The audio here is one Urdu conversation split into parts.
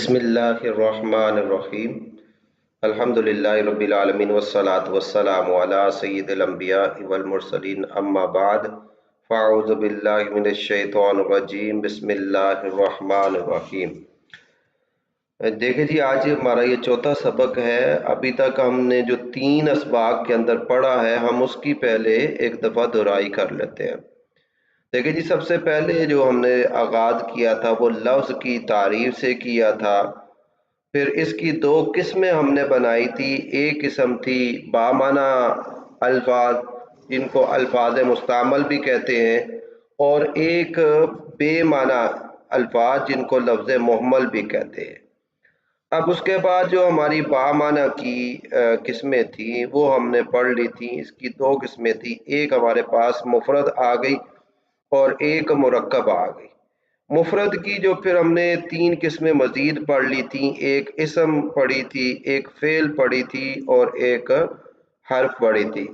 بسم اللہ الرحمن الرحیم الحمد للہ رب العالمین والصلاة والسلام علی سید الانبیاء والمرسلین اما بعد فاعوذ باللہ من الشیطان الرجیم بسم اللہ الرحمن الرحیم۔ دیکھیں جی، آج ہمارا یہ چوتھا سبق ہے۔ ابھی تک ہم نے جو 3 اسباق کے اندر پڑھا ہے، ہم اس کی پہلے ایک دفعہ دہرائی کر لیتے ہیں۔ دیکھیں جی، سب سے پہلے جو ہم نے آغاز کیا تھا وہ لفظ کی تعریف سے کیا تھا۔ پھر اس کی 2 قسمیں ہم نے بنائی تھی۔ ایک قسم تھی بامعنی الفاظ، جن کو الفاظ مستعمل بھی کہتے ہیں، اور ایک بے معنی الفاظ، جن کو لفظ محمل بھی کہتے ہیں۔ اب اس کے بعد جو ہماری بامعنی کی قسمیں تھیں وہ ہم نے پڑھ لی تھیں۔ اس کی 2 قسمیں تھیں، ایک ہمارے پاس مفرد آ گئی اور ایک مرکب آ گئی۔ مفرد کی جو پھر ہم نے 3 قسمیں مزید پڑھ لی تھیں، ایک اسم پڑھی تھی، ایک فعل پڑھی تھی اور ایک حرف پڑھی تھی۔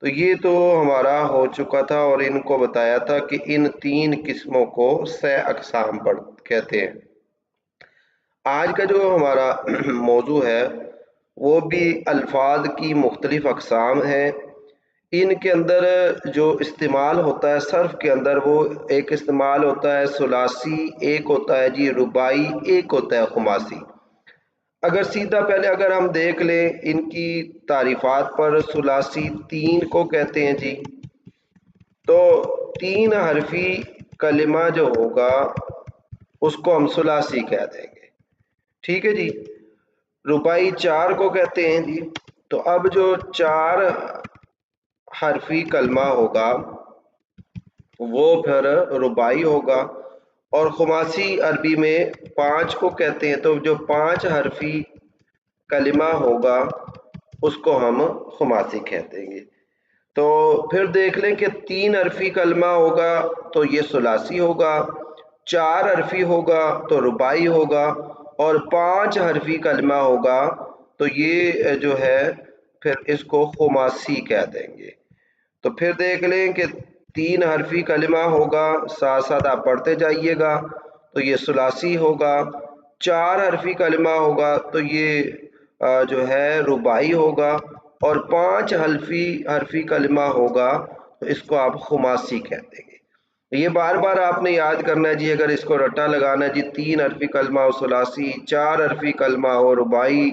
تو یہ تو ہمارا ہو چکا تھا اور ان کو بتایا تھا کہ ان 3 قسموں کو 6 اقسام کہتے ہیں۔ آج کا جو ہمارا موضوع ہے وہ بھی الفاظ کی مختلف اقسام ہیں۔ ان کے اندر جو استعمال ہوتا ہے صرف کے اندر، وہ ایک استعمال ہوتا ہے ثلاثی، ایک ہوتا ہے جی رباعی، ایک ہوتا ہے خماسی۔ اگر سیدھا پہلے اگر ہم دیکھ لیں ان کی تعریفات پر، ثلاثی 3 کو کہتے ہیں جی، تو 3 حرفی کلمہ جو ہوگا اس کو ہم ثلاثی کہہ دیں گے، ٹھیک ہے جی۔ رباعی 4 کو کہتے ہیں جی۔ تو اب جو 4 حرفی کلمہ ہوگا وہ پھر رباعی ہوگا، اور خماسی عربی میں 5 کو کہتے ہیں، تو جو 5 حرفی کلمہ ہوگا اس کو ہم خماسی کہتے ہیں۔ تو پھر دیکھ لیں کہ 3 حرفی کلمہ ہوگا تو یہ ثلاثی ہوگا، 4 حرفی ہوگا تو رباعی ہوگا، اور 5 حرفی کلمہ ہوگا تو یہ جو ہے پھر اس کو خماسی کہہ دیں گے۔ تو پھر دیکھ لیں کہ 3 حرفی کلمہ ہوگا، ساتھ ساتھ آپ پڑھتے جائیے گا، تو یہ ثلاثی ہوگا۔ 4 حرفی کلمہ ہوگا تو یہ جو ہے رباعی ہوگا، اور 5 حرفی کلمہ ہوگا تو اس کو آپ خماسی کہتے ہیں۔ یہ بار بار آپ نے یاد کرنا ہے جی، اگر اس کو رٹا لگانا ہے جی، 3 حرفی کلمہ ہو ثلاثی، 4 حرفی کلمہ ہو رباعی،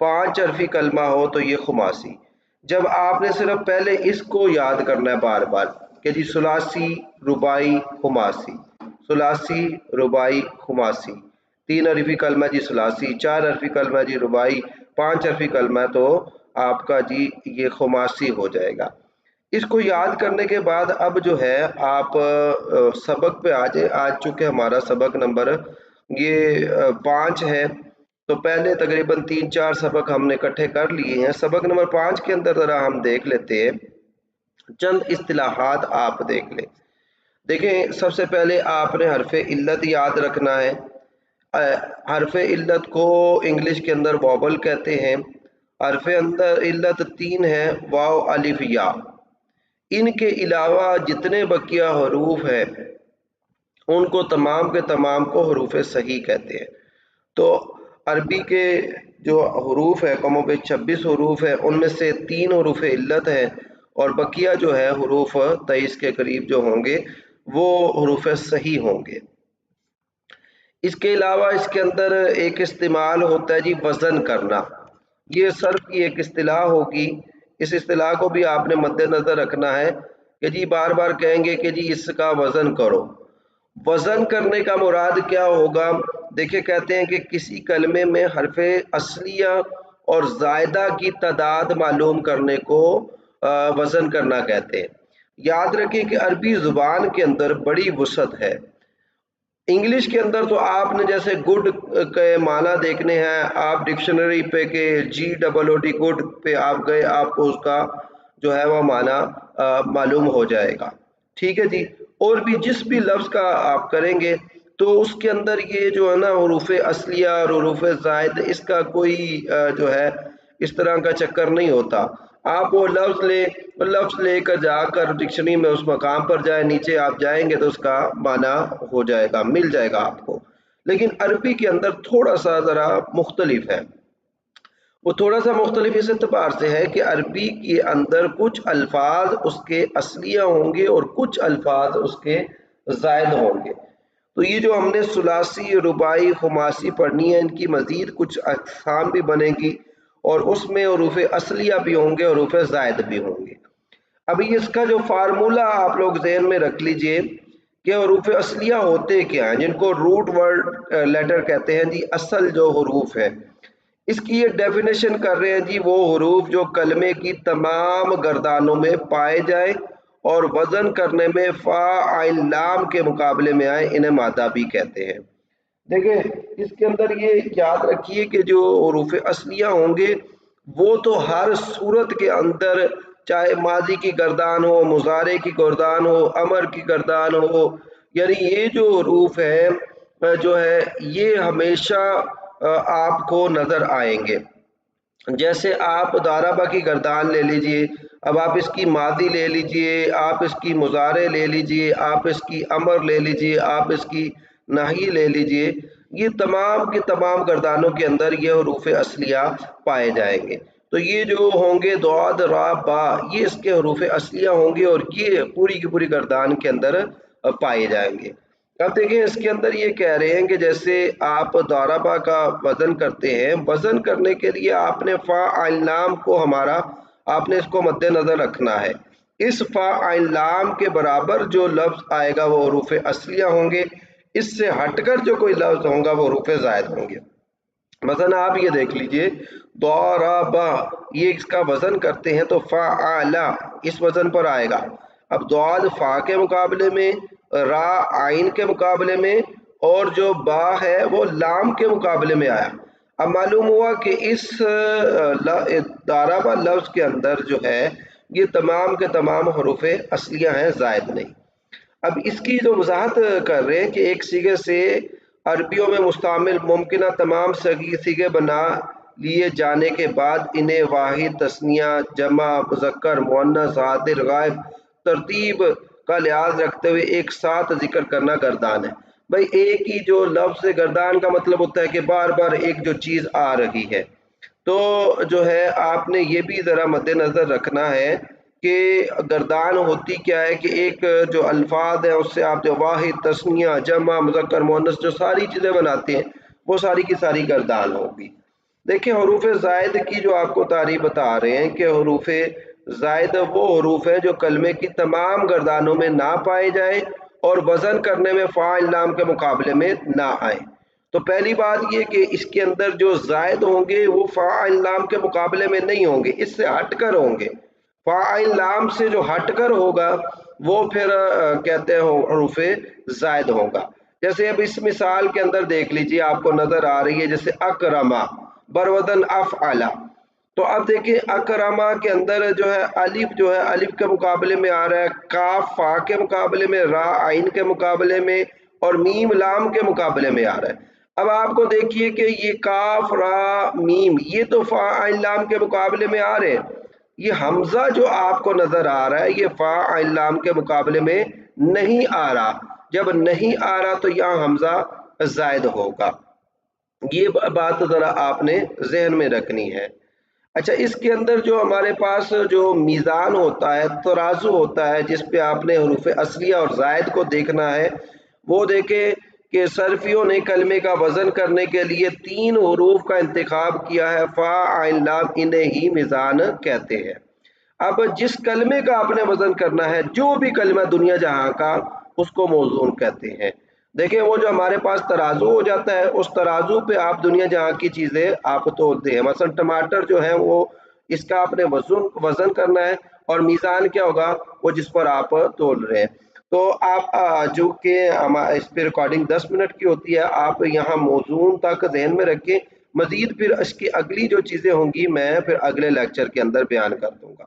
5 حرفی کلمہ ہو تو یہ خماسی۔ جب آپ نے صرف پہلے اس کو یاد کرنا ہے بار بار کہ جی ثلاثی، رباعی، خماسی، ثلاثی، رباعی، خماسی، 3 حرفی کلمہ جی ثلاثی، 4 حرفی کلمہ جی رباعی، 5 حرفی کلمہ تو آپ کا جی یہ خماسی ہو جائے گا۔ اس کو یاد کرنے کے بعد اب جو ہے آپ سبق پہ آ جائیں۔ آج چونکہ ہمارا سبق نمبر یہ 5 ہے، تو پہلے تقریباً 3-4 سبق ہم نے اکٹھے کر لیے ہیں۔ سبق نمبر 5 کے اندر ذرا ہم دیکھ لیتے ہیں، چند اصطلاحات آپ دیکھ لیں۔ دیکھیں، سب سے پہلے آپ نے حرف علت یاد رکھنا ہے۔ حرف علت کو انگلش کے اندر واول کہتے ہیں۔ حرف علت 3 ہیں، واو، الف، یا۔ ان کے علاوہ جتنے بقیہ حروف ہیں ان کو تمام کے تمام کو حروف صحیح کہتے ہیں۔ تو عربی کے جو حروف ہیں کم و بیش 26 حروف ہیں، ان میں سے 3 حروف علت ہیں، اور بقیہ جو ہے حروف 23 کے قریب جو ہوں گے وہ حروف صحیح ہوں گے۔ اس کے علاوہ اس کے اندر ایک استعمال ہوتا ہے جی وزن کرنا۔ یہ صرف کی ایک اصطلاح ہوگی، اس اصطلاح کو بھی آپ نے مد نظر رکھنا ہے کہ جی بار بار کہیں گے کہ جی اس کا وزن کرو۔ وزن کرنے کا مراد کیا ہوگا؟ دیکھیں، کہتے ہیں کہ کسی کلمے میں حرف اصلیہ اور زائدہ کی تعداد معلوم کرنے کو وزن کرنا کہتے ہیں۔ یاد رکھیں کہ عربی زبان کے اندر بڑی وسعت ہے۔ انگلش کے اندر تو آپ نے جیسے گڈ کے معنی دیکھنے ہیں، آپ ڈکشنری پہ کہ GOOD گڈ پہ آپ گئے، آپ کو اس کا جو ہے وہ معنی معلوم ہو جائے گا، ٹھیک ہے جی۔ اور بھی جس بھی لفظ کا آپ کریں گے تو اس کے اندر یہ جو ہے نا حروف اصلیہ اور حروف زائد، اس کا کوئی جو ہے اس طرح کا چکر نہیں ہوتا۔ آپ وہ لفظ لے کر جا کر ڈکشنری میں اس مقام پر جائیں، نیچے آپ جائیں گے تو اس کا معنی ہو جائے گا، مل جائے گا آپ کو۔ لیکن عربی کے اندر تھوڑا سا ذرا مختلف ہے. وہ تھوڑا سا مختلف اس اعتبار سے ہے کہ عربی کے اندر کچھ الفاظ اس کے اصلیہ ہوں گے اور کچھ الفاظ اس کے زائد ہوں گے. تو یہ جو ہم نے ثلاثی، رباعی، خماسی پڑھنی ہے، ان کی مزید کچھ اقسام بھی بنے گی اور اس میں حروف اصلیہ بھی ہوں گے، حروف زائد بھی ہوں گے. ابھی اس کا جو فارمولہ آپ لوگ ذہن میں رکھ لیجئے کہ حروف اصلیہ ہوتے کیا ہیں، جن کو روٹ ورڈ لیٹر کہتے ہیں جی، اصل جو حروف ہے. اس کی یہ ڈیفینیشن کر رہے ہیں جی، وہ حروف جو کلمے کی تمام گردانوں میں پائے جائیں اور وزن کرنے میں فا عین لام کے مقابلے میں آئے، انہیں مادہ بھی کہتے ہیں. دیکھیں اس کے اندر یہ یاد رکھیے کہ جو حروف اصلیہ ہوں گے وہ تو ہر صورت کے اندر، چاہے ماضی کی گردان ہو، مضارع کی گردان ہو، امر کی گردان ہو، یعنی یہ جو حروف ہیں جو ہے یہ ہمیشہ آپ کو نظر آئیں گے. جیسے آپ دارابا کی گردان لے لیجئے، اب آپ اس کی ماضی لے لیجئے، آپ اس کی مضارع لے لیجئے، آپ اس کی امر لے لیجئے، آپ اس کی نہی لے لیجئے، یہ تمام کی تمام گردانوں کے اندر یہ حروف اصلیہ پائے جائیں گے. تو یہ جو ہوں گے ضاد، را، با، یہ اس کے حروف اصلیہ ہوں گے اور یہ پوری کی پوری گردان کے اندر پائے جائیں گے. اب دیکھیں اس کے اندر یہ کہہ رہے ہیں کہ جیسے آپ ضربہ کا وزن کرتے ہیں، وزن کرنے کے لیے آپ نے فا عین لام کو آپ نے اس کو مد نظر رکھنا ہے. اس فا عین لام کے برابر جو لفظ آئے گا وہ حروف اصلیہ ہوں گے، اس سے ہٹ کر جو کوئی لفظ ہوگا وہ حروف زائد ہوں گے. مثلا آپ یہ دیکھ لیجئے ضربہ، یہ اس کا وزن کرتے ہیں تو فعل اس وزن پر آئے گا. اب ضاد فا کے مقابلے میں، را عین کے مقابلے میں، اور جو با ہے وہ لام کے مقابلے میں آیا. اب معلوم ہوا کہ اس ضربہ لفظ کے اندر جو ہے یہ تمام کے تمام حروف اصلیہ ہیں، زائد نہیں. اب اس کی جو وضاحت کر رہے ہیں کہ ایک صیغے سے عربیوں میں مستعمل ممکنہ تمام صیغے بنا لیے جانے کے بعد انہیں واحد، تثنیہ، جمع، مذکر، مؤنث، حاضر، غائب ترتیب کا لحاظ رکھتے ہوئے ایک ساتھ ذکر کرنا گردان ہے. بھائی ایک ہی جو لفظ گردان کا مطلب ہوتا ہے کہ بار بار ایک جو چیز آ رہی ہے. تو جو ہے آپ نے یہ بھی ذرا مد نظر رکھنا ہے کہ گردان ہوتی کیا ہے کہ ایک جو الفاظ ہیں اس سے آپ جو واحد، تثنیہ، جمع، مذکر، مؤنث جو ساری چیزیں بناتے ہیں وہ ساری کی ساری گردان ہوگی. دیکھیں حروف زائد کی جو آپ کو تعریف بتا رہے ہیں کہ حروف زائد وہ حروف ہیں جو کلمے کی تمام گردانوں میں نہ پائے جائیں اور وزن کرنے میں فا عین لام کے مقابلے میں نہ آئیں. تو پہلی بات یہ کہ اس کے اندر جو زائد ہوں گے وہ فا عین لام کے مقابلے میں نہیں ہوں گے، اس سے ہٹ کر ہوں گے. فا عین لام سے جو ہٹ کر ہوگا وہ پھر کہتے ہیں حروف زائد ہوگا. جیسے اب اس مثال کے اندر دیکھ لیجیے، آپ کو نظر آ رہی ہے جیسے اکرما برودن افعلا. تو اب دیکھیں اکرما کے اندر جو ہے الف کے مقابلے میں آ رہا ہے، کاف فا کے مقابلے میں، را عین کے مقابلے میں، اور میم لام کے مقابلے میں آ رہا ہے. اب آپ کو دیکھیے کہ یہ کاف، را، میم یہ تو فا عین لام کے مقابلے میں آ رہے ہیں. یہ حمزہ جو آپ کو نظر آ رہا ہے یہ فا عین لام کے مقابلے میں نہیں آ رہا. جب نہیں آ رہا تو یہاں حمزہ زائد ہوگا. یہ بات ذرا آپ نے ذہن میں رکھنی ہے. اچھا اس کے اندر جو ہمارے پاس جو میزان ہوتا ہے، ترازو ہوتا ہے جس پہ آپ نے حروف اصلیہ اور زائد کو دیکھنا ہے، وہ دیکھیں کہ صرفیوں نے کلمے کا وزن کرنے کے لیے 3 حروف کا انتخاب کیا ہے، فا عین لام، انہیں ہی میزان کہتے ہیں. اب جس کلمے کا آپ نے وزن کرنا ہے، جو بھی کلمہ دنیا جہاں کا، اس کو موزون کہتے ہیں. دیکھیں وہ جو ہمارے پاس ترازو ہو جاتا ہے اس ترازو پہ آپ دنیا جہاں کی چیزیں آپ تولتے ہیں. مثلا ٹماٹر جو ہے وہ اس کا آپ نے وزن کرنا ہے، اور میزان کیا ہوگا، وہ جس پر آپ تول رہے ہیں. تو آپ جو کہ اس پہ ریکارڈنگ 10 منٹ کی ہوتی ہے، آپ یہاں موزون تک ذہن میں رکھیں. مزید پھر اس کی اگلی جو چیزیں ہوں گی میں پھر اگلے لیکچر کے اندر بیان کر دوں گا.